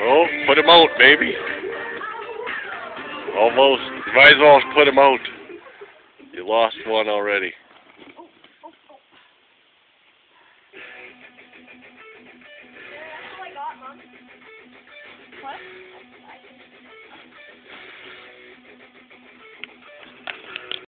Oh, put him out, baby. Almost. You might as well put him out. You lost one already. That's all I got, Mom. What?